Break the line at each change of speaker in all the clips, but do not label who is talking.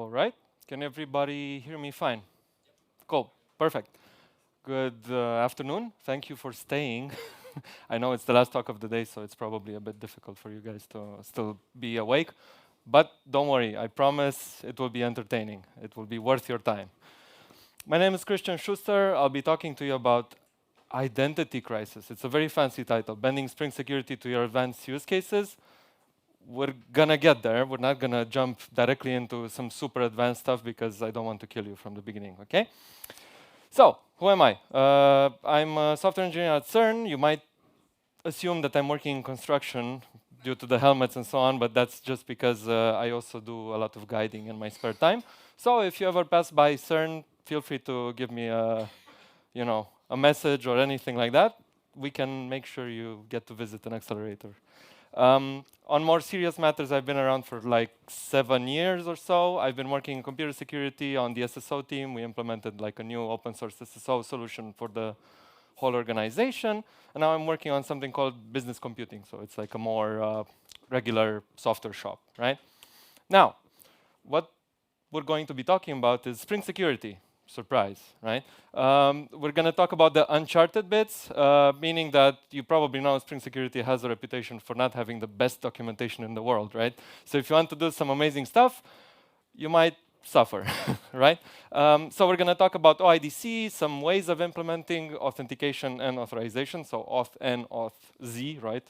All right. Can everybody hear me fine? Cool. Perfect. Good afternoon. Thank you for staying. I know it's the last talk of the day, so it's probably a bit difficult for you guys to still be awake. But don't worry, I promise it will be entertaining. It will be worth your time. My name is Cristian Schuszter. I'll be talking to you about identity crisis. It's a very fancy title, bending Spring Security to your advanced use cases. We're gonna get there. We're not gonna jump directly into some super advanced stuff because I don't want to kill you from the beginning, okay? So, who am I? I'm a software engineer at CERN. You might assume that I'm working in construction due to the helmets and so on, but that's just because I also do a lot of guiding in my spare time. So if you ever pass by CERN, feel free to give me a message or anything like that. We can make sure you get to visit an accelerator. On more serious matters, I've been around for like 7 years or so. I've been working in computer security on the SSO team. We implemented like a new open source SSO solution for the whole organization. And now I'm working on something called business computing. So it's like a more regular software shop, right? Now, what we're going to be talking about is Spring Security. Surprise, right? We're going to talk about the uncharted bits, meaning that you probably know Spring Security has a reputation for not having the best documentation in the world, right? So if you want to do some amazing stuff, you might suffer, right? So we're going to talk about OIDC, some ways of implementing authentication and authorization, so auth and auth-z, right?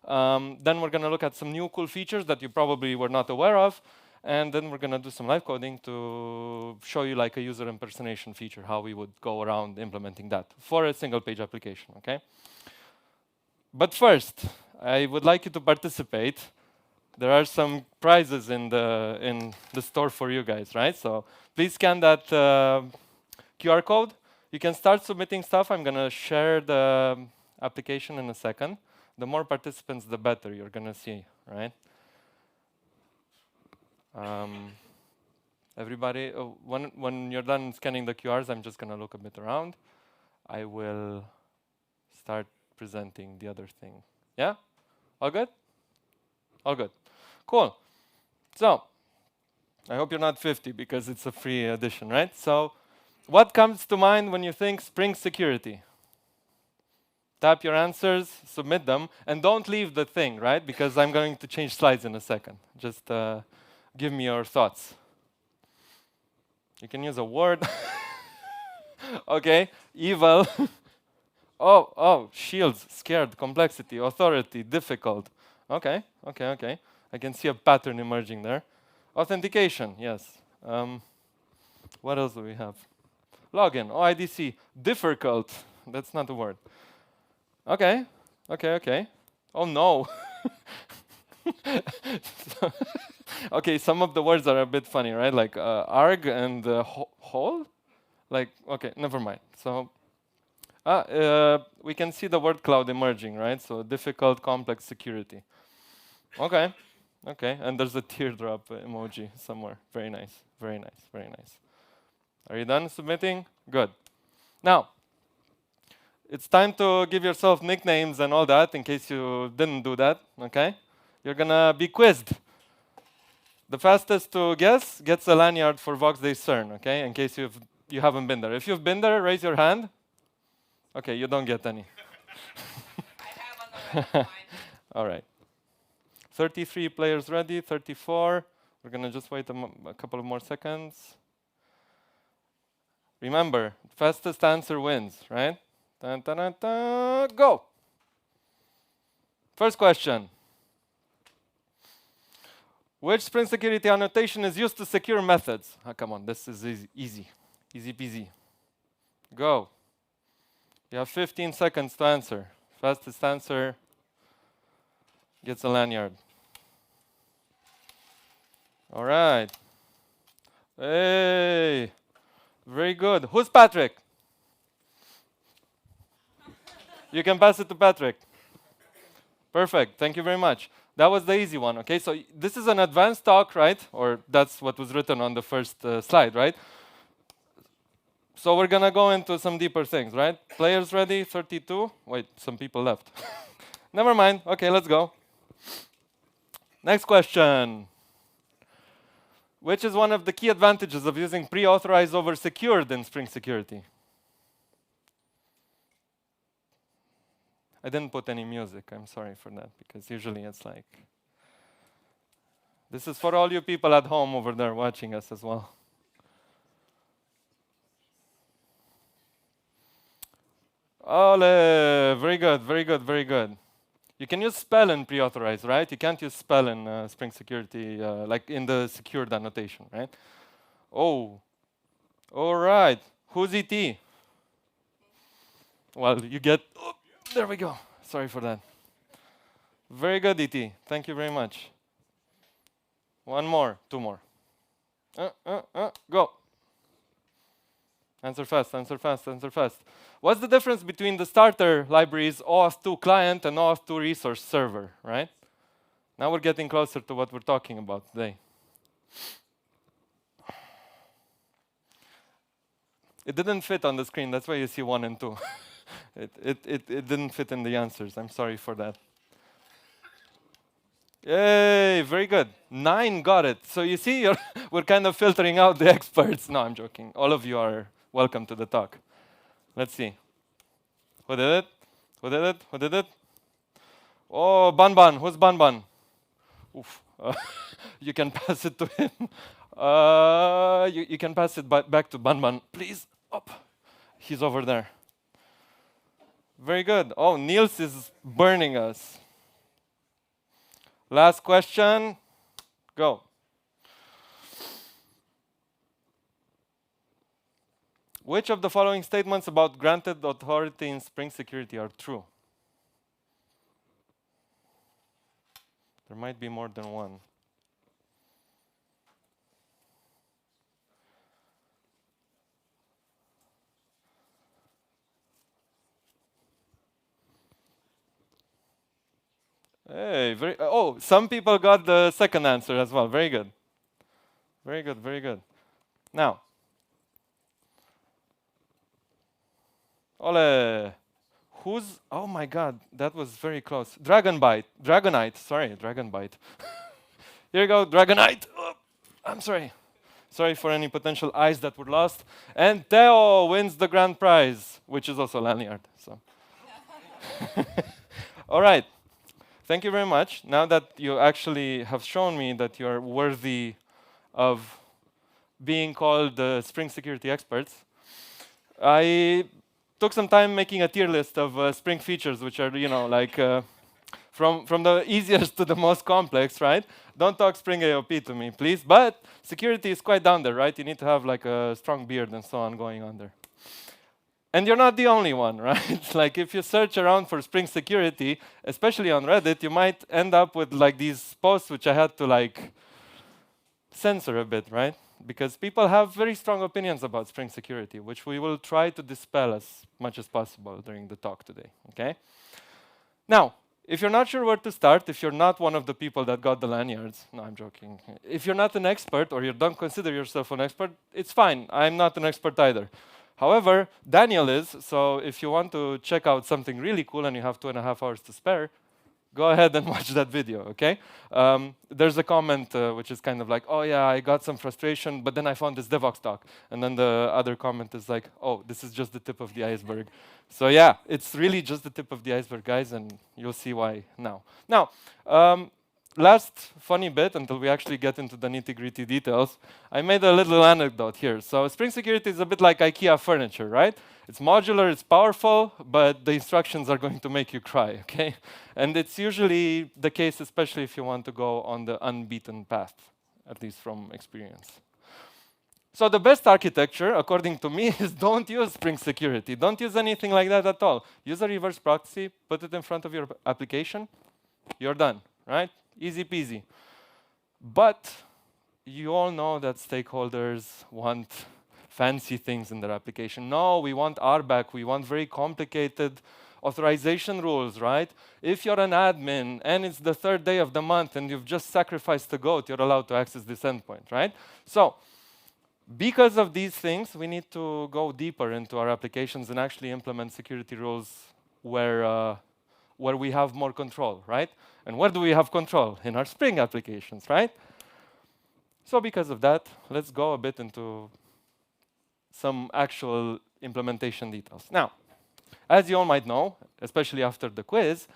Then we're going to look at some new cool features that you probably were not aware of. And then we're going to do some live coding to show you like a user impersonation feature, how we would go around implementing that for a single page application, okay? But first, I would like you to participate. There are some prizes in the store for you guys, right? So please scan that QR code. You can start submitting stuff. I'm going to share the application in a second. The more participants, the better you're going to see, right? Everybody, when you're done scanning the QRs, I'm just going to look a bit around. I will start presenting the other thing. Yeah? All good? All good. Cool. So, I hope you're not 50 because it's a free edition, right? So, what comes to mind when you think Spring Security? Tap your answers, submit them, and don't leave the thing, right? Because I'm going to change slides in a second. Just give me your thoughts. You can use a word. Okay, evil. Oh, shields, scared, complexity, authority, difficult. Okay. I can see a pattern emerging there. Authentication, yes. What else do we have? Login, OIDC, difficult. That's not a word. Okay. Oh no. Okay, some of the words are a bit funny, right? Like arg and whole. Like, okay, never mind. So we can see the word cloud emerging, right? So difficult, complex security. Okay, and there's a teardrop emoji somewhere. Very nice. Are you done submitting? Good. Now, it's time to give yourself nicknames and all that in case you didn't do that, okay? You're gonna be quizzed. The fastest to guess gets a lanyard for Vox Day CERN, okay? In case you haven't been there. If you've been there, raise your hand. Okay, you don't get any. I have on the All right. 33 players ready, 34. We're gonna just wait a couple of more seconds. Remember, fastest answer wins, right? Dun, dun, dun, dun, go! First question. Which Spring Security annotation is used to secure methods? Oh, come on, this is easy peasy. Go. You have 15 seconds to answer. Fastest answer gets a lanyard. All right. Hey, very good. Who's Patrick? You can pass it to Patrick. Perfect, thank you very much. That was the easy one, okay? So this is an advanced talk, right? Or that's what was written on the first slide, right? So we're gonna go into some deeper things, right? Players ready, 32. Wait, some people left. Never mind, okay, let's go. Next question. Which is one of the key advantages of using pre-authorized over secured in Spring Security? I didn't put any music, I'm sorry for that, because usually it's like... This is for all you people at home over there watching us as well. Ole, very good, very good, very good. You can use spell in pre-authorized, right? You can't use spell in Spring Security, like in the secured annotation, right? Oh, all right. Who's ET? Well, you get... Oh, there we go. Sorry for that. Very good, ET. Thank you very much. One more, two more. Go. Answer fast, answer fast, answer fast. What's the difference between the starter libraries OAuth2 client and OAuth2 resource server, right? Now we're getting closer to what we're talking about today. It didn't fit on the screen, that's why you see 1 and 2. it didn't fit in the answers, I'm sorry for that. Yay, very good. 9 got it. So you see, we're kind of filtering out the experts. No, I'm joking. All of you are welcome to the talk. Let's see. Who did it? Who did it? Who did it? Oh, Banban. Who's Banban? Oof. You can pass it to him. You can pass it back to Banban, please. Up. He's over there. Very good. Oh, Niels is burning us. Last question. Go. Which of the following statements about granted authority in Spring Security are true? There might be more than one. Hey, oh, some people got the second answer as well. Very good. Very good, very good. Now, Ole, who's, oh my God, that was very close. Dragonite, sorry, Dragonbite. Here you go, Dragonite. Oh, I'm sorry. Sorry for any potential eyes that were lost. And Theo wins the grand prize, which is also lanyard. So, all right. Thank you very much. Now that you actually have shown me that you're worthy of being called the Spring Security experts, I took some time making a tier list of Spring features, which are, you know, like from the easiest to the most complex, right? Don't talk Spring AOP to me, please. But security is quite down there, right? You need to have like a strong beard and so on going on there. And you're not the only one, right? Like if you search around for Spring Security, especially on Reddit, you might end up with like these posts which I had to like censor a bit, right? Because people have very strong opinions about Spring Security, which we will try to dispel as much as possible during the talk today, okay? Now, if you're not sure where to start, if you're not one of the people that got the lanyards, no, I'm joking. If you're not an expert or you don't consider yourself an expert, it's fine. I'm not an expert either. However, Daniel is, so if you want to check out something really cool and you have 2.5 hours to spare, go ahead and watch that video, okay? There's a comment which is kind of like, oh yeah, I got some frustration, but then I found this DevOps talk. And then the other comment is like, oh, this is just the tip of the iceberg. So yeah, it's really just the tip of the iceberg, guys, and you'll see why now. Now, last funny bit, until we actually get into the nitty-gritty details, I made a little anecdote here. So Spring Security is a bit like IKEA furniture, right? It's modular, it's powerful, but the instructions are going to make you cry, okay? And it's usually the case, especially if you want to go on the unbeaten path, at least from experience. So the best architecture, according to me, is don't use Spring Security. Don't use anything like that at all. Use a reverse proxy, put it in front of your application, you're done, right? Easy peasy. But you all know that stakeholders want fancy things in their application. No, we want RBAC, we want very complicated authorization rules, right? If you're an admin and it's the 3rd day of the month and you've just sacrificed a goat, you're allowed to access this endpoint, right? So, because of these things, we need to go deeper into our applications and actually implement security rules where we have more control, right? And where do we have control? In our Spring applications, right? So because of that, let's go a bit into some actual implementation details. Now, as you all might know, especially after the quiz,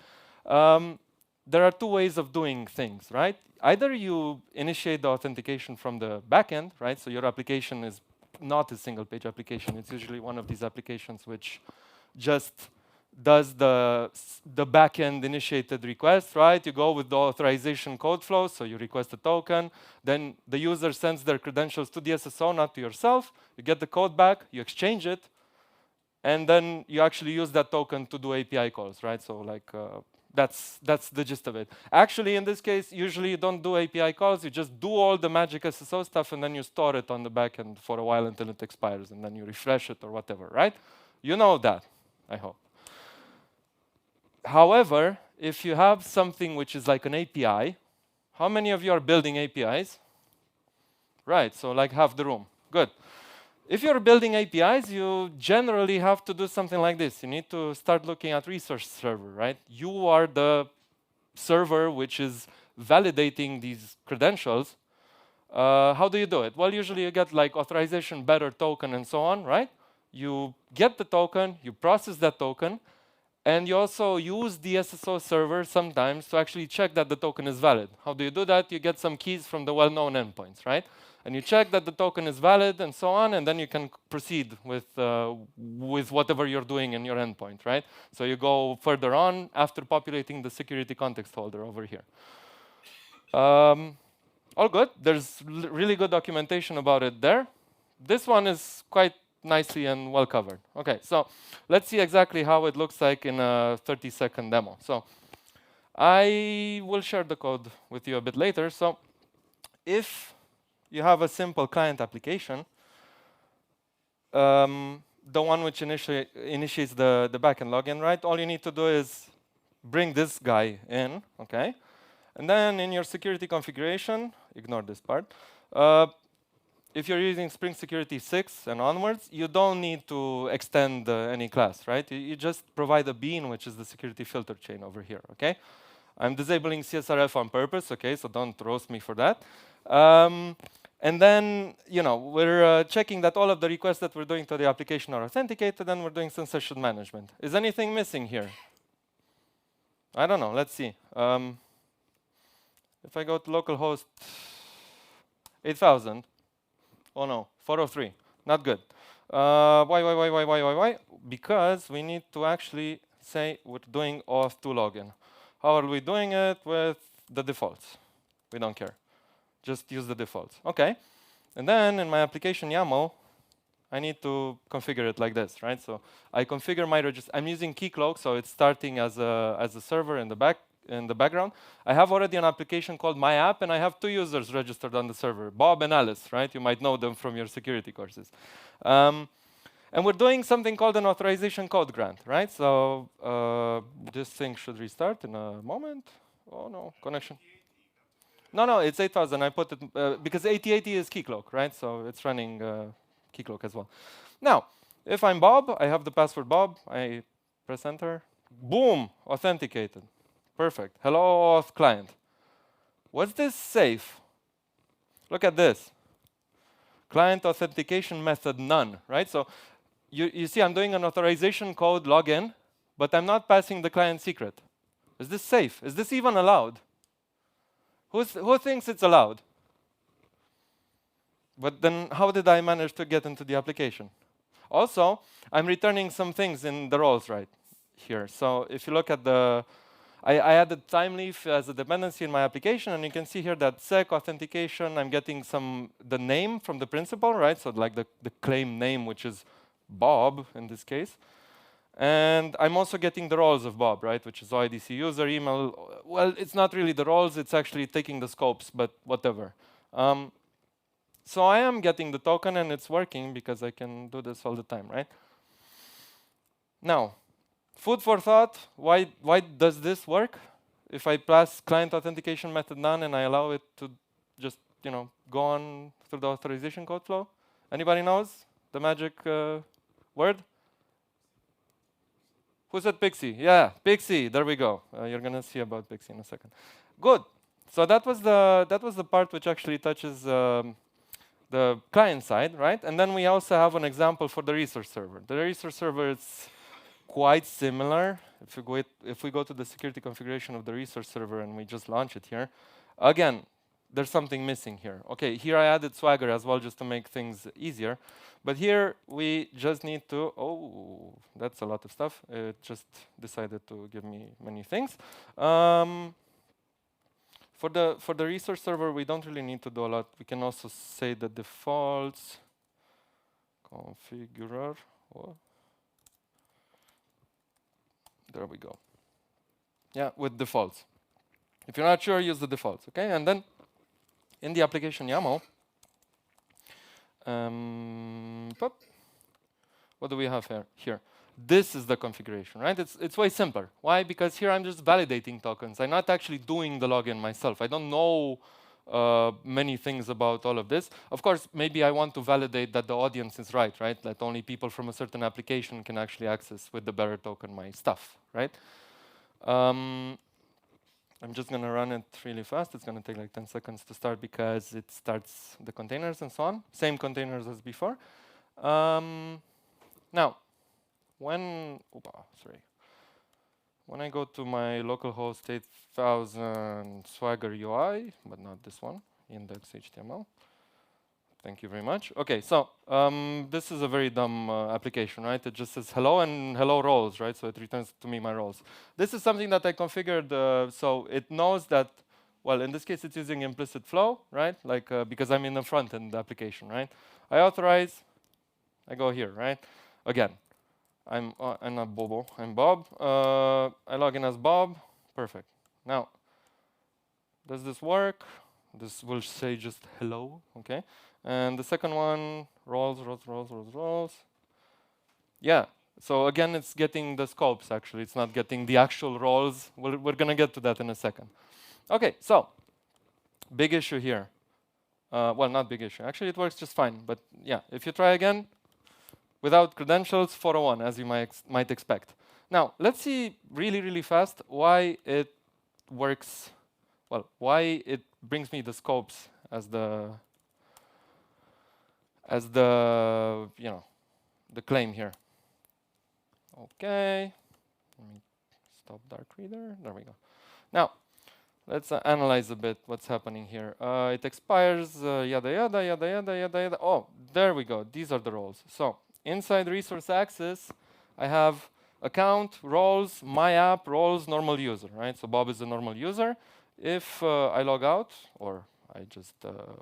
there are two ways of doing things, right? Either you initiate the authentication from the backend, right? So your application is not a single-page application. It's usually one of these applications which just does the backend initiated request, right? You go with the authorization code flow, so you request a token, then the user sends their credentials to the SSO, not to yourself. You get the code back, you exchange it, and then you actually use that token to do API calls, right? So like that's the gist of it. Actually, in this case, usually you don't do API calls, you just do all the magic SSO stuff, and then you store it on the backend for a while until it expires, and then you refresh it or whatever, right? You know that, I hope. However, if you have something which is like an API, how many of you are building APIs? Right, so like half the room. Good. If you're building APIs, you generally have to do something like this. You need to start looking at resource server, right? You are the server which is validating these credentials. How do you do it? Well, usually you get like authorization, better token, and so on, right? You get the token, you process that token, and you also use the SSO server sometimes to actually check that the token is valid. How do you do that? You get some keys from the well-known endpoints, right? And you check that the token is valid and so on, and then you can proceed with whatever you're doing in your endpoint, right? So you go further on after populating the security context holder over here. All good. There's really good documentation about it there. This one is quite nicely and well covered. Okay, so let's see exactly how it looks like in a 30-second demo. So I will share the code with you a bit later. So if you have a simple client application, the one which initiates the backend login, right? All you need to do is bring this guy in, okay? And then in your security configuration, ignore this part, if you're using Spring Security 6 and onwards, you don't need to extend any class, right? You just provide a bean, which is the security filter chain over here, okay? I'm disabling CSRF on purpose, okay, so don't roast me for that. And then, you know, we're checking that all of the requests that we're doing to the application are authenticated, and we're doing some session management. Is anything missing here? I don't know, let's see. If I go to localhost 8000, oh no, 403, not good. Why? Because we need to actually say we're doing OAuth2 login. How are we doing it? With the defaults. We don't care. Just use the defaults. Okay. And then in my application YAML, I need to configure it like this, right? So I configure my register. I'm using Keycloak, so it's starting as a server in the background. I have already an application called My App, and I have two users registered on the server, Bob and Alice, right? You might know them from your security courses. And we're doing something called an authorization code grant, right? So this thing should restart in a moment. Oh no, connection. No, it's 8000. I put it because 8080 is Keycloak, right? So it's running Keycloak as well. Now, if I'm Bob, I have the password Bob. I press enter. Boom, authenticated. Perfect. Hello, auth client. What's this safe? Look at this. Client authentication method none, right? So you see I'm doing an authorization code login, but I'm not passing the client secret. Is this safe? Is this even allowed? Who thinks it's allowed? But then how did I manage to get into the application? Also, I'm returning some things in the roles right here. So if you look at I added time leaf as a dependency in my application, and you can see here that sec authentication, I'm getting the name from the principal, right? So like the claim name, which is Bob in this case. And I'm also getting the roles of Bob, right? Which is OIDC user, email. Well, it's not really the roles, it's actually taking the scopes, but whatever. So I am getting the token, and it's working because I can do this all the time, right? Now, food for thought, why does this work? If I pass client authentication method none and I allow it to just, go on through the authorization code flow? Anybody knows the magic word? Who said Pixie? Yeah, Pixie, there we go. You're gonna see about Pixie in a second. Good, So that was the part which actually touches the client side, right? And then we also have an example for the resource server. The resource server is quite similar. If we go to the security configuration of the resource server and we just launch it here, again, there's something missing here. Okay, here I added Swagger as well just to make things easier. But here we just need to, oh, that's a lot of stuff. It just decided to give me many things. For the resource server, we don't really need to do a lot. We can also say the defaults configurer. Oh. There we go. Yeah, with defaults. If you're not sure, use the defaults, okay? And then in the application YAML, what do we have here? This is the configuration, right? It's way simpler. Why? Because here I'm just validating tokens. I'm not actually doing the login myself. I don't know many things about all of this. Of course, maybe I want to validate that the audience is right? That only people from a certain application can actually access with the bearer token my stuff, right? I'm just going to run it really fast. It's going to take like 10 seconds to start because it starts the containers and so on. Same containers as before. Now, when I go to my localhost 8000 Swagger UI, but not this one, index.html. Thank you very much. Okay, so this is a very dumb application, right? It just says hello and hello roles, right? So it returns to me my roles. This is something that I configured so it knows that, well, in this case, it's using implicit flow, right? Like because I'm in the front end application, right? I authorize, I go here, right? Again, I'm not Bobo, I'm Bob. I log in as Bob, perfect. Now, does this work? This will say just hello, okay? And the second one, roles. Yeah, so again, it's getting the scopes, actually. It's not getting the actual roles. We're going to get to that in a second. Okay, so big issue here. Well, not big issue. Actually, it works just fine. But yeah, if you try again, without credentials, 401, as you might expect. Now, let's see really, really fast why it works. Well, why it brings me the scopes as the the claim here. Okay, let me stop dark reader. There we go. Now, let's analyze a bit what's happening here. It expires, yada, yada, yada, yada, yada, yada. Oh, there we go. These are the roles. So inside resource access, I have account, roles, my app, roles, normal user, right? So Bob is a normal user. If I log out, or I just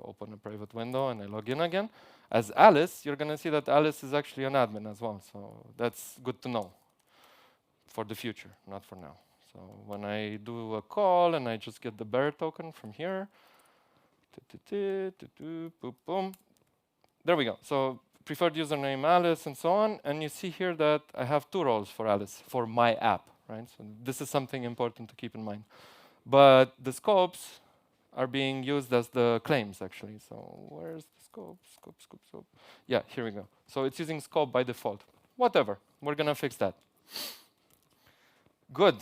open a private window and I log in again, as Alice, you're going to see that Alice is actually an admin as well. So that's good to know for the future, not for now. So when I do a call and I just get the bearer token from here, boom, there we go. So preferred username Alice and so on. And you see here that I have two roles for Alice for my app, right? So this is something important to keep in mind. But the scopes are being used as the claims, actually. So where's the scope? Scope. Yeah, here we go. So it's using scope by default. Whatever, we're gonna fix that. Good.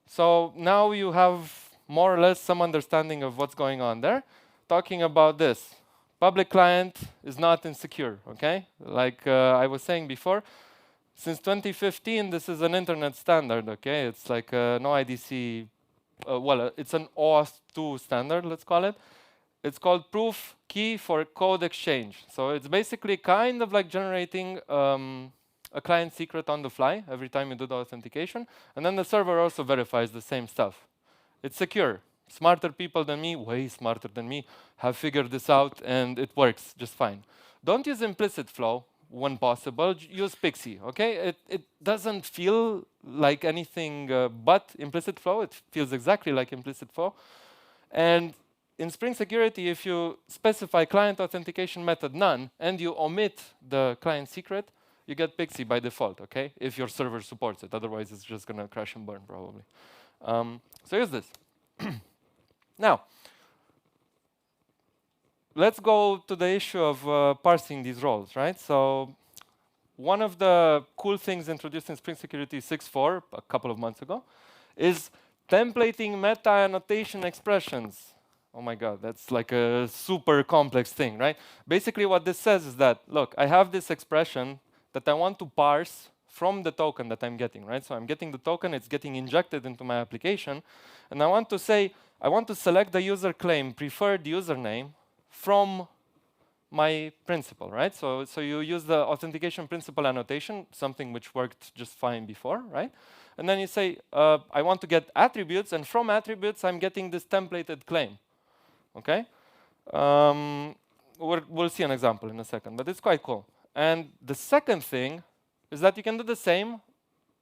So now you have more or less some understanding of what's going on there. Talking about this, public client is not insecure, okay? Like I was saying before, since 2015, this is an internet standard, okay? It's like no OIDC. It's an OAuth2 standard, let's call it. It's called proof key for code exchange. So it's basically kind of like generating a client secret on the fly every time you do the authentication. And then the server also verifies the same stuff. It's secure. Smarter people than me, way smarter than me, have figured this out and it works just fine. Don't use implicit flow when possible. Use Pixie, okay? It doesn't feel like anything but implicit flow. It feels exactly like implicit flow. And in Spring Security, if you specify client authentication method none and you omit the client secret, you get Pixie by default, okay? If your server supports it. Otherwise, it's just going to crash and burn, probably. So use this. Now, let's go to the issue of parsing these roles, right? So one of the cool things introduced in Spring Security 6.4 a couple of months ago is templating meta annotation expressions. Oh my God, that's like a super complex thing, right? Basically what this says is that, look, I have this expression that I want to parse from the token that I'm getting, right? So I'm getting the token, it's getting injected into my application, and I want to say, I want to select the user claim preferred username from my principal, right? So you use the authentication principal annotation, something which worked just fine before, right? And then you say, I want to get attributes, and from attributes, I'm getting this templated claim, okay? We'll see an example in a second, but it's quite cool. And the second thing is that you can do the same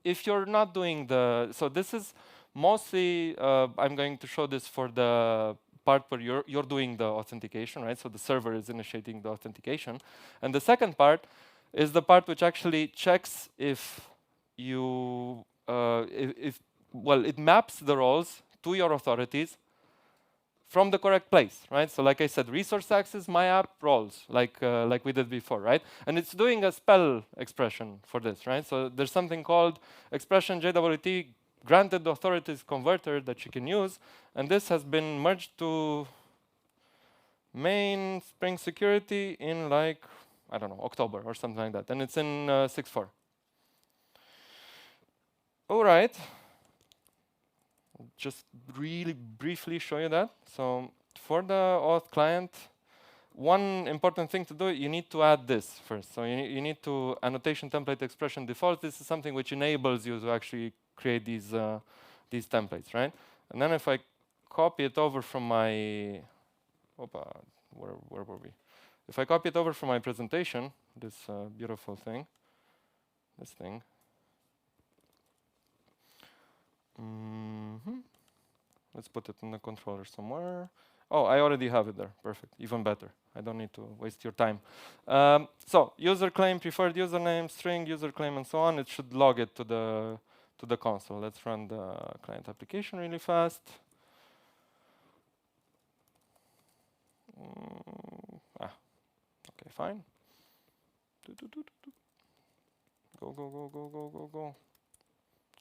if you're not doing the, so this is mostly, I'm going to show this for the part where you're doing the authentication, right? So the server is initiating the authentication. And the second part is the part which actually checks if you, well, it maps the roles to your authorities from the correct place, right? So like I said, resource access, my app, roles, like we did before, right? And it's doing a spell expression for this, right? So there's something called expression JWT granted authorities converter that you can use, and this has been merged to main Spring Security in like, I don't know, October or something like that, and it's in 6.4. All right. Just really briefly show you that. So for the auth client, one important thing to do, you need to add this first. So you need to annotation template expression default. This is something which enables you to actually create these templates, right? And then if I copy it over from my, where were we? If I copy it over from my presentation, this beautiful thing, this thing. Let's put it in the controller somewhere. Oh, I already have it there. Perfect. Even better. I don't need to waste your time. So user claim, preferred username, string, user claim, and so on. It should log it to the console. Let's run the client application really fast. Okay, fine. Go, go, go, go, go, go, go.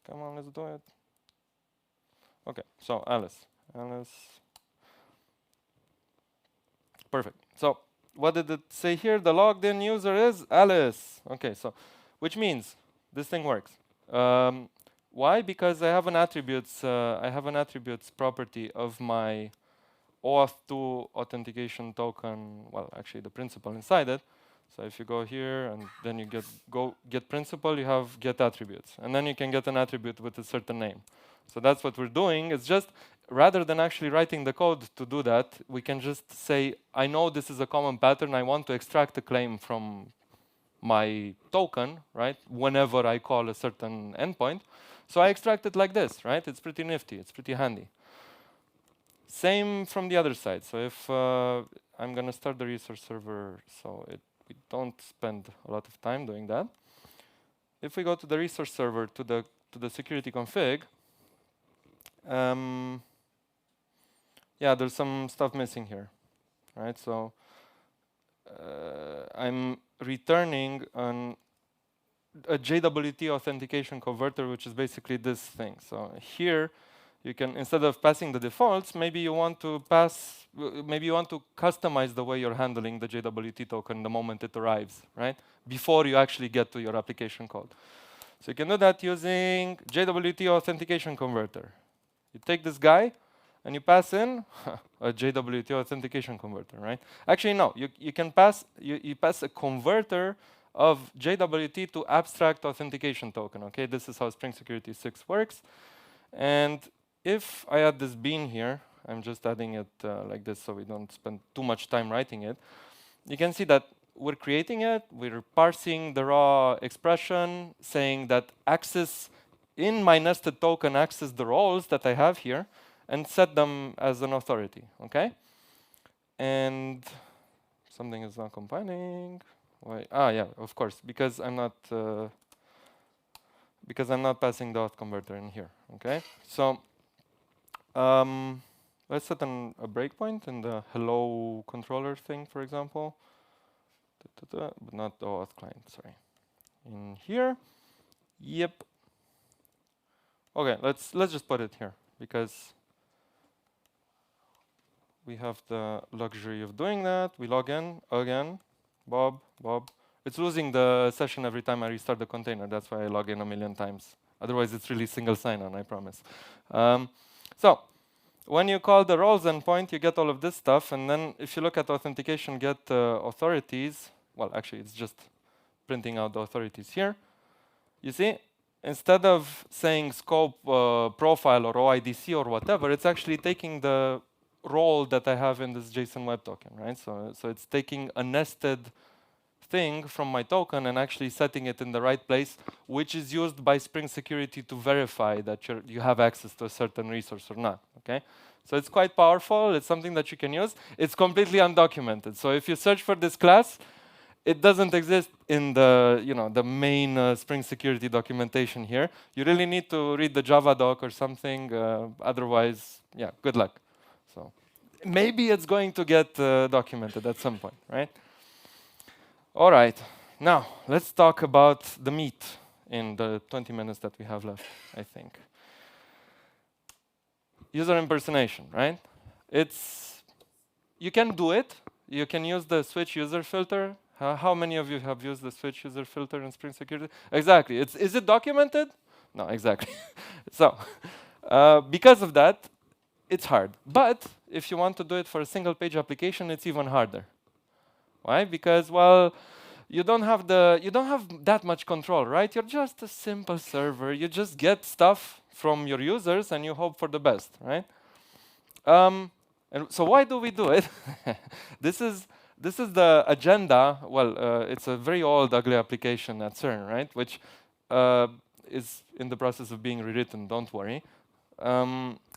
Come on, let's do it. Okay, so Alice. Perfect. So what did it say here? The logged in user is Alice. Okay, so which means this thing works. Why? Because I have an attributes property of my OAuth2 authentication token. Well, actually the principal inside it. So if you go here and then you get principal, you have get attributes, and then you can get an attribute with a certain name. So that's what we're doing. It's just rather than actually writing the code to do that, we can just say, I know this is a common pattern. I want to extract a claim from my token, right? Whenever I call a certain endpoint. So I extract it like this, right? It's pretty nifty. It's pretty handy. Same from the other side. So if I'm going to start the resource server, so we don't spend a lot of time doing that. If we go to the resource server to the security config, yeah, there's some stuff missing here, right? So I'm returning a JWT authentication converter, which is basically this thing. So here, you can, instead of passing the defaults, maybe you want to customize the way you're handling the JWT token the moment it arrives, right? Before you actually get to your application code. So you can do that using JWT authentication converter. You take this guy and you pass in a JWT authentication converter, right? Actually, no, you can pass a converter of JWT to abstract authentication token, okay? This is how Spring Security 6 works. And if I add this bean here, I'm just adding it like this so we don't spend too much time writing it. You can see that we're creating it, we're parsing the raw expression, saying that access in my nested token access the roles that I have here and set them as an authority, okay? And something is not compiling. Why? Ah, yeah, of course, because I'm not passing the auth converter in here, okay? So let's set a breakpoint in the hello controller thing, for example. But not the auth client, sorry. In here, yep. Okay, let's just put it here because we have the luxury of doing that. We log in again, Bob. It's losing the session every time I restart the container. That's why I log in a million times. Otherwise, it's really single sign-on, I promise. So when you call the roles endpoint, you get all of this stuff. And then if you look at authentication get authorities, well, actually, it's just printing out the authorities here. You see, instead of saying scope, profile, or OIDC, or whatever, it's actually taking the role that I have in this JSON web token, right? So it's taking a nested thing from my token and actually setting it in the right place, which is used by Spring Security to verify that you have access to a certain resource or not, okay? So it's quite powerful. It's something that you can use. It's completely undocumented. So if you search for this class, it doesn't exist in the, the main Spring Security documentation here. You really need to read the Java doc or something. Otherwise, yeah, good luck. So maybe it's going to get documented at some point, right? All right. Now, let's talk about the meat in the 20 minutes that we have left, I think. User impersonation, right? You can do it. You can use the switch user filter. How many of you have used the switch user filter in Spring Security? Exactly. Is it documented? No, exactly. So, because of that, it's hard. But if you want to do it for a single page application, it's even harder. Why? Because, well, you don't have that much control, right? You're just a simple server. You just get stuff from your users and you hope for the best, right? And so why do we do it? This is the agenda. Well, it's a very old, ugly application at CERN, right? Which is in the process of being rewritten. Don't worry.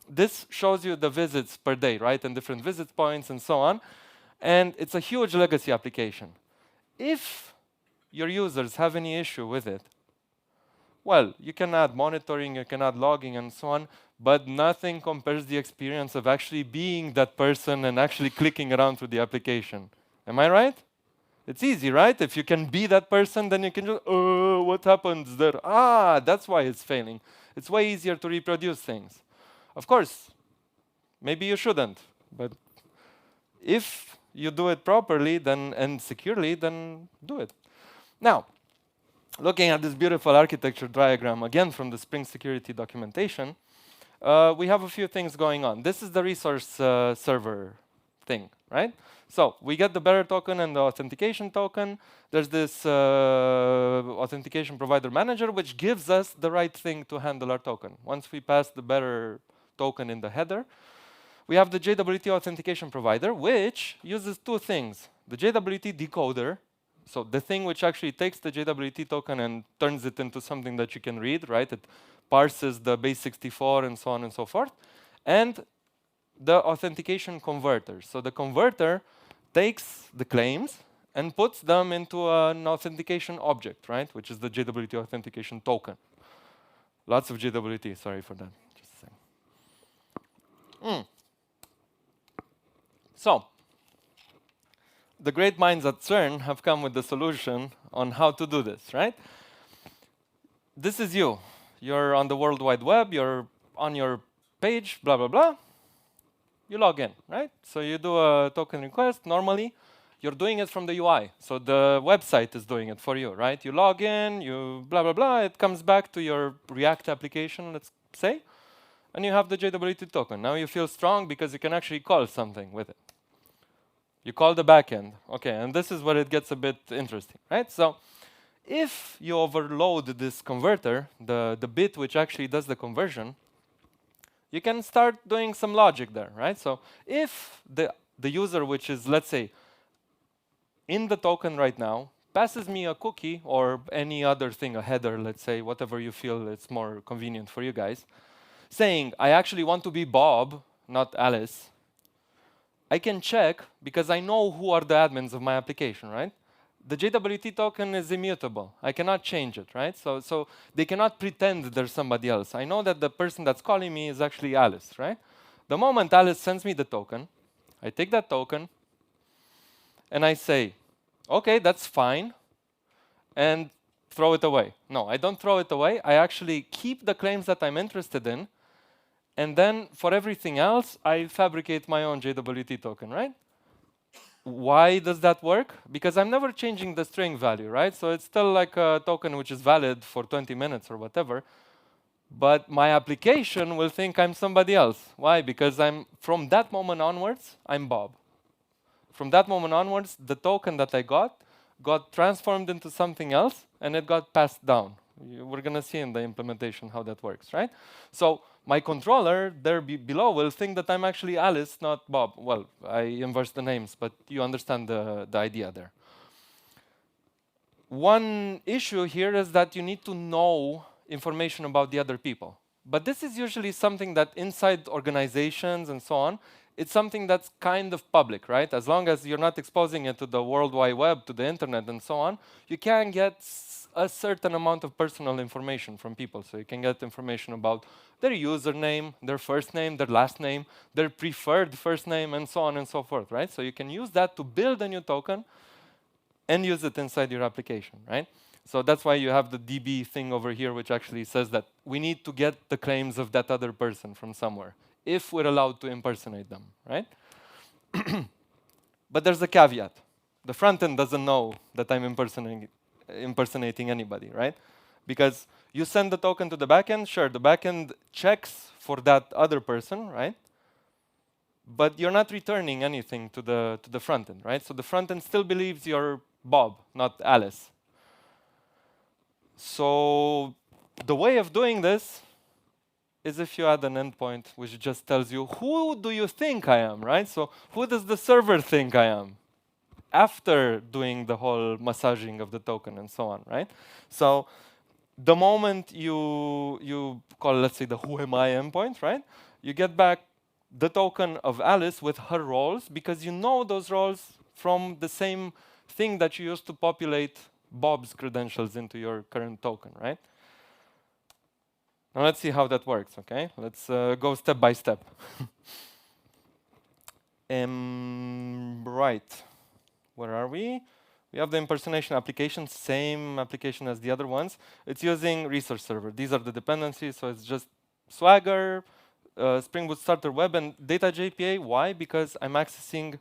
This shows you the visits per day, right? And different visit points and so on. And it's a huge legacy application. If your users have any issue with it, well, you can add monitoring, you can add logging and so on, but nothing compares the experience of actually being that person and actually clicking around through the application. Am I right? It's easy, right? If you can be that person, then you can just, oh, what happens there? Ah, that's why it's failing. It's way easier to reproduce things. Of course, maybe you shouldn't, but if you do it properly and securely, then do it. Now, looking at this beautiful architecture diagram, again from the Spring Security documentation, we have a few things going on. This is the resource server thing, right? So we get the bearer token and the authentication token. There's this authentication provider manager, which gives us the right thing to handle our token. Once we pass the bearer token in the header, we have the JWT authentication provider, which uses two things. The JWT decoder, so the thing which actually takes the JWT token and turns it into something that you can read, right? It parses the base 64 and so on and so forth. And the authentication converter. So the converter takes the claims and puts them into an authentication object, right? Which is the JWT authentication token. Lots of JWT, sorry for that. Just a second. So, the great minds at CERN have come with the solution on how to do this, right? This is you. You're on the World Wide Web, you're on your page, blah, blah, blah. You log in, right? So you do a token request. Normally, you're doing it from the UI. So the website is doing it for you, right? You log in, you blah, blah, blah. It comes back to your React application, let's say, and you have the JWT token. Now you feel strong because you can actually call something with it. You call the backend. Okay, and this is where it gets a bit interesting, right? So if you overload this converter, the bit which actually does the conversion, you can start doing some logic there, right? So if the user, which is, let's say, in the token right now, passes me a cookie or any other thing, a header, let's say, whatever you feel it's more convenient for you guys, saying, I actually want to be Bob, not Alice, I can check, because I know who are the admins of my application, right? The JWT token is immutable. I cannot change it, right? So they cannot pretend there's somebody else. I know that the person that's calling me is actually Alice, right? The moment Alice sends me the token, I take that token, and I say, okay, that's fine, and throw it away. No, I don't throw it away. I actually keep the claims that I'm interested in, And then for everything else, I fabricate my own JWT token, right? Why does that work? Because I'm never changing the string value, right? So it's still like a token which is valid for 20 minutes or whatever. But my application will think I'm somebody else. Why? Because from that moment onwards, I'm Bob. From that moment onwards, the token that I got transformed into something else, and it got passed down. We're going to see in the implementation how that works, right? So my controller there below will think that I'm actually Alice, not Bob. Well, I inverse the names, but you understand the idea there. One issue here is that you need to know information about the other people. But this is usually something that inside organizations and so on, it's something that's kind of public, right? As long as you're not exposing it to the World Wide Web, to the internet and so on, you can get a certain amount of personal information from people. So you can get information about their username, their first name, their last name, their preferred first name, and so on and so forth, right? So you can use that to build a new token and use it inside your application, right? So that's why you have the DB thing over here, which actually says that we need to get the claims of that other person from somewhere, if we're allowed to impersonate them, right? But there's a caveat. The front end doesn't know that I'm impersonating anybody, right? Because you send the token to the backend, sure, the backend checks for that other person, right? But you're not returning anything to the front end, right? So the front end still believes you're Bob, not Alice. So the way of doing this is if you add an endpoint which just tells you, who do you think I am, right? So who does the server think I am? After doing the whole massaging of the token and so on, right? So the moment you call, let's say, the who am I endpoint, right? You get back the token of Alice with her roles, because you know those roles from the same thing that you used to populate Bob's credentials into your current token, right? Now let's see how that works, okay? Let's go step by step. Right, where are we? We have the impersonation application, same application as the other ones. It's using resource server. These are the dependencies, so it's just Swagger, Spring Boot Starter Web, and Data JPA. Why? Because I'm accessing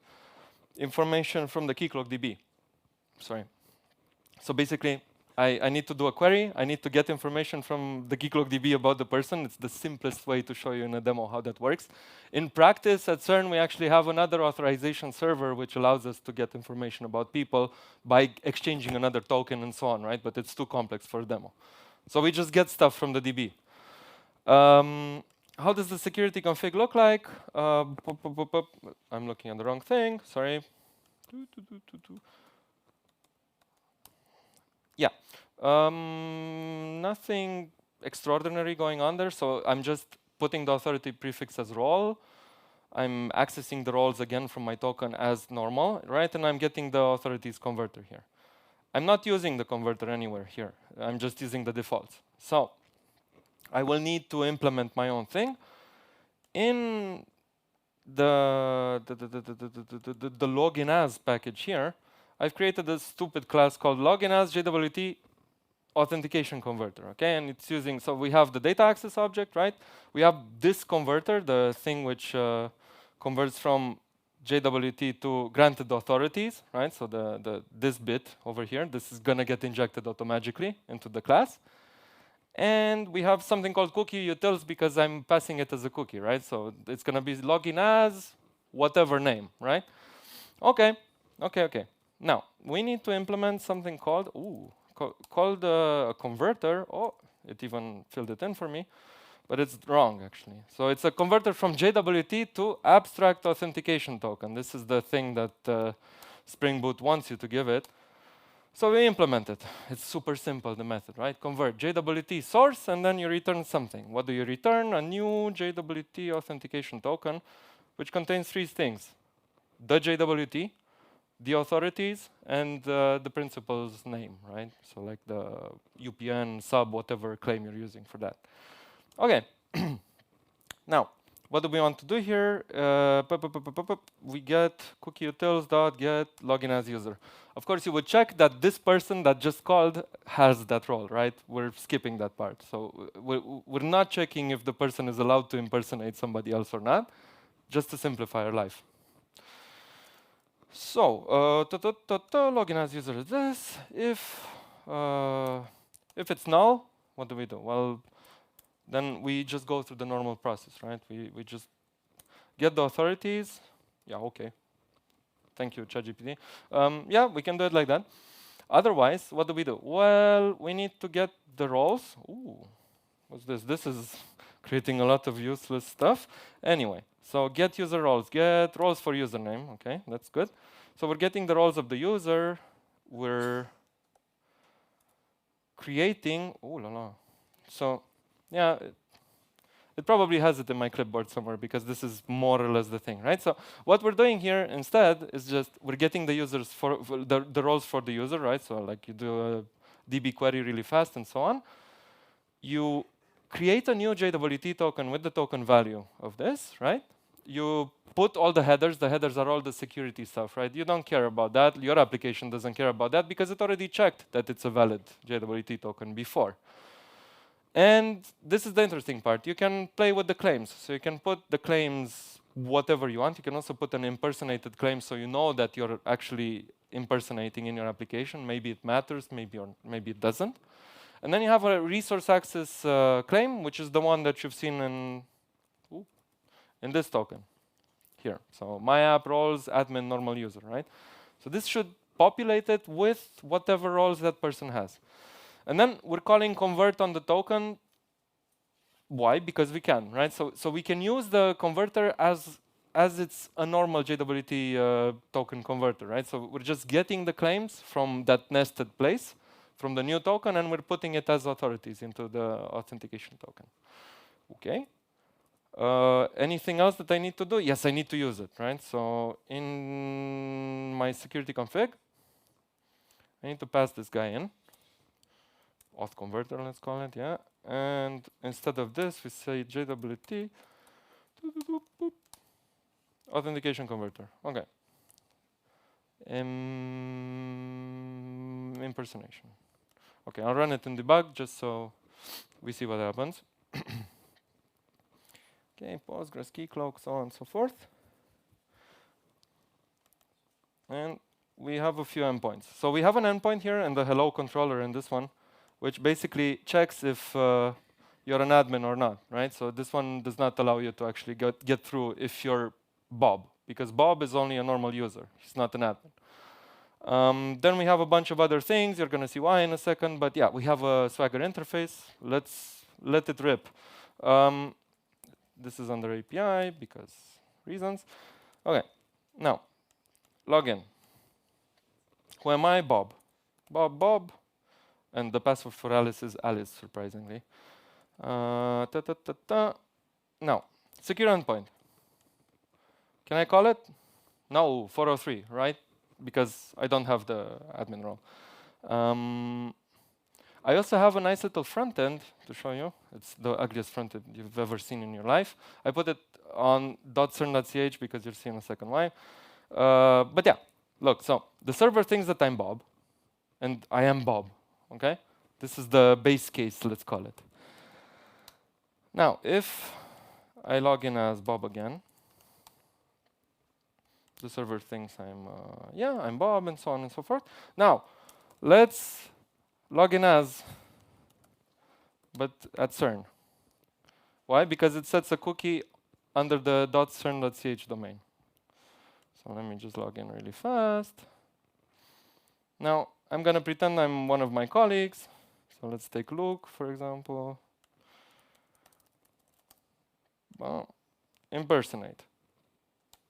information from the keycloak DB. Sorry. So basically, I need to do a query. I need to get information from the keycloak DB about the person. It's the simplest way to show you in a demo how that works. In practice, at CERN, we actually have another authorization server which allows us to get information about people by exchanging another token and so on, right? But it's too complex for a demo. So we just get stuff from the DB. How does the security config look like? I'm looking at the wrong thing, sorry. Yeah, nothing extraordinary going on there. So I'm just putting the authority prefix as role. I'm accessing the roles again from my token as normal, right? And I'm getting the authorities converter here. I'm not using the converter anywhere here. I'm just using the defaults. So I will need to implement my own thing. In the login as package here, I've created a stupid class called login as JWT authentication converter, okay? And it's using, so we have the data access object, right? We have this converter, the thing which converts from JWT to granted authorities, right? So this bit over here, this is gonna get injected automatically into the class. And we have something called cookie utils because I'm passing it as a cookie, right? So it's gonna be login as whatever name, right? Okay. Now, we need to implement something called, called a converter. Oh, it even filled it in for me, but it's wrong actually. So it's a converter from JWT to abstract authentication token. This is the thing that Spring Boot wants you to give it. So we implement it. It's super simple, the method, right? Convert JWT source, and then you return something. What do you return? A new JWT authentication token, which contains three things: the JWT, the authorities, and the principal's name, right? So like the UPN, sub, whatever claim you're using for that. Okay. Now, what do we want to do here? We get cookie utils dot get login as user. Of course, you would check that this person that just called has that role, right? We're skipping that part. So we're not checking if the person is allowed to impersonate somebody else or not, just to simplify our life. So login as user is this. If it's null, what do we do? Well, then we just go through the normal process, right? We just get the authorities. Yeah, okay. Thank you, ChatGPT. Yeah, we can do it like that. Otherwise, what do we do? Well, we need to get the roles. Ooh, what's this? This is creating a lot of useless stuff. Anyway, so get user roles. Get roles for username. Okay, that's good. So we're getting the roles of the user. We're creating. Oh la la. So yeah, it probably has it in my clipboard somewhere because this is more or less the thing, right? So what we're doing here instead is just we're getting the users for the roles for the user, right? So like you do a DB query really fast and so on. You create a new JWT token with the token value of this, right? You put all the headers. The headers are all the security stuff, right? You don't care about that. Your application doesn't care about that because it already checked that it's a valid JWT token before. And this is the interesting part. You can play with the claims. So you can put the claims whatever you want. You can also put an impersonated claim so you know that you're actually impersonating in your application. Maybe it matters, maybe it doesn't. And then you have a resource access claim, which is the one that you've seen in this token here. So my app roles admin normal user, right? So this should populate it with whatever roles that person has. And then we're calling convert on the token. Why? Because we can, right? So we can use the converter as it's a normal JWT token converter, right? So we're just getting the claims from that nested place, from the new token, and we're putting it as authorities into the authentication token. Okay. Anything else that I need to do? Yes, I need to use it, right? So in my security config, I need to pass this guy in. Auth converter, let's call it, yeah. And instead of this, we say JWT authentication converter. Okay. Impersonation. Okay, I'll run it in debug just so we see what happens. Okay, Postgres, keycloak, so on and so forth. And we have a few endpoints. So we have an endpoint here and the hello controller in this one, which basically checks if you're an admin or not, right? So this one does not allow you to actually get through if you're Bob, because Bob is only a normal user. He's not an admin. Then we have a bunch of other things. You're going to see why in a second. But yeah, we have a Swagger interface. Let's let it rip. This is under API because reasons. OK, now login. Who am I? Bob. Bob. And the password for Alice is Alice, surprisingly. Now, secure endpoint. Can I call it? No, 403, right? Because I don't have the admin role. I also have a nice little front end to show you. It's the ugliest front end you've ever seen in your life. I put it on .cern.ch because you'll see in a second why. But yeah, look, so the server thinks that I'm Bob, and I am Bob, okay? This is the base case, let's call it. Now, if I log in as Bob again, the server thinks I'm Bob, and so on and so forth. Now, let's log in as, but at CERN. Why? Because it sets a cookie under the .cern.ch domain. So let me just log in really fast. Now, I'm going to pretend I'm one of my colleagues. So let's take Luke, for example. Well, impersonate.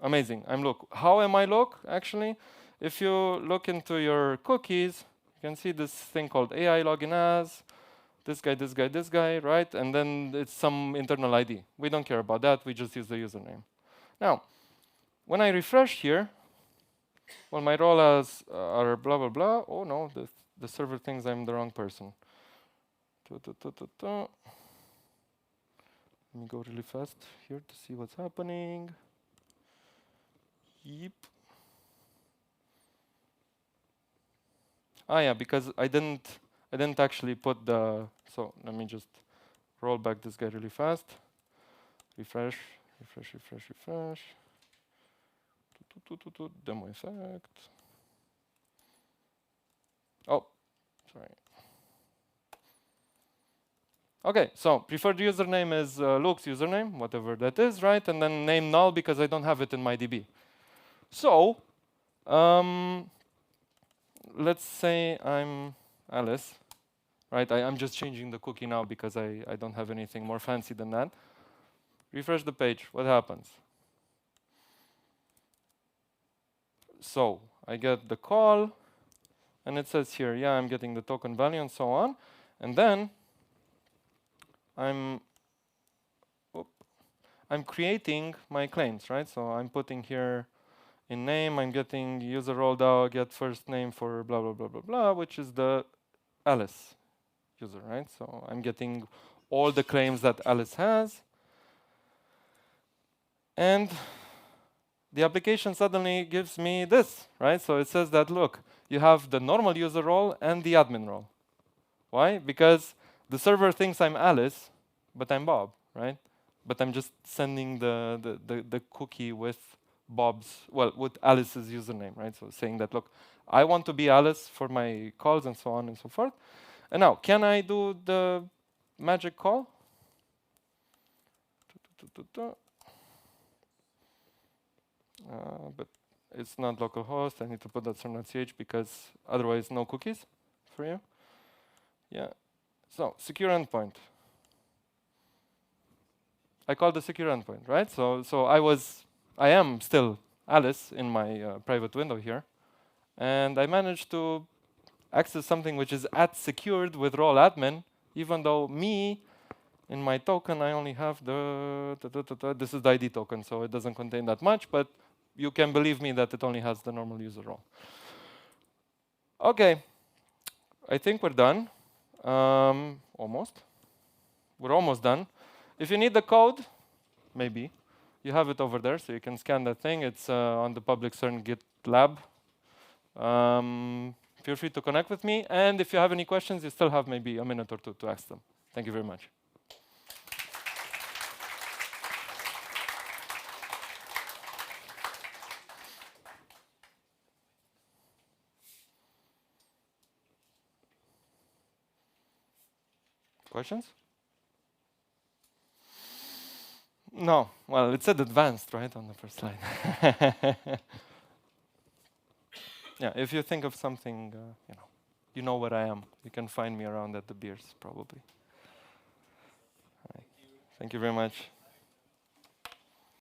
Amazing, I'm Luke. How am I Luke, actually? If you look into your cookies, you can see this thing called AI login as, this guy, right? And then it's some internal ID. We don't care about that, we just use the username. Now, when I refresh here, well, my role as are blah, blah, blah. Oh no, the server thinks I'm the wrong person. Let me go really fast here to see what's happening. Yep. Ah, yeah, because I didn't actually put the. So let me just roll back this guy really fast. Refresh, refresh, refresh, refresh. Demo effect. Oh, sorry. Okay, so preferred username is Luke's username, whatever that is, right? And then name null because I don't have it in my DB. So let's say I'm Alice, right? I'm just changing the cookie now because I don't have anything more fancy than that. Refresh the page, what happens? So I get the call, and it says here, yeah, I'm getting the token value and so on. And then I'm creating my claims, right? So I'm putting here in name, I'm getting user role DAO, get first name for blah, blah, blah, blah, blah, which is the Alice user, right? So I'm getting all the claims that Alice has. And the application suddenly gives me this, right? So it says that, look, you have the normal user role and the admin role. Why? Because the server thinks I'm Alice, but I'm Bob, right? But I'm just sending the cookie with Bob's, well, with Alice's username, right? So saying that, look, I want to be Alice for my calls and so on and so forth. And now, can I do the magic call? But it's not localhost. I need to put that server.ch because otherwise no cookies for you. Yeah. So secure endpoint. I call the secure endpoint, right? So I am still Alice in my private window here, and I managed to access something which is @secured with role admin, even though me in my token I only have this is the ID token, so it doesn't contain that much, but you can believe me that it only has the normal user role. Okay, I think we're done. Almost. We're almost done. If you need the code, maybe. You have it over there, so you can scan that thing. It's on the public CERN GitLab. Feel free to connect with me. And if you have any questions, you still have maybe a minute or two to ask them. Thank you very much. Questions? No. Well, it said advanced, right, on the first slide. Yeah, if you think of something, you know where I am. You can find me around at the beers, probably. All right. Thank you very much.